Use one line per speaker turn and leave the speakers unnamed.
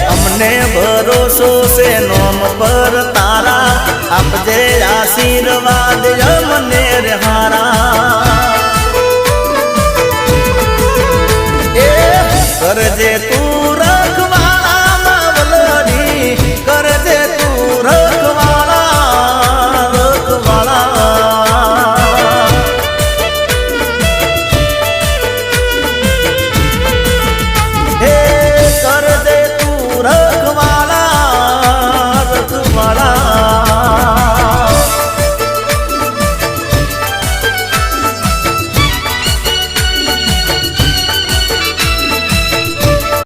અમને ભરોસો છે નોમ પર તારા આપજે આશીર્વાદ અમને રે હારા કરજે તું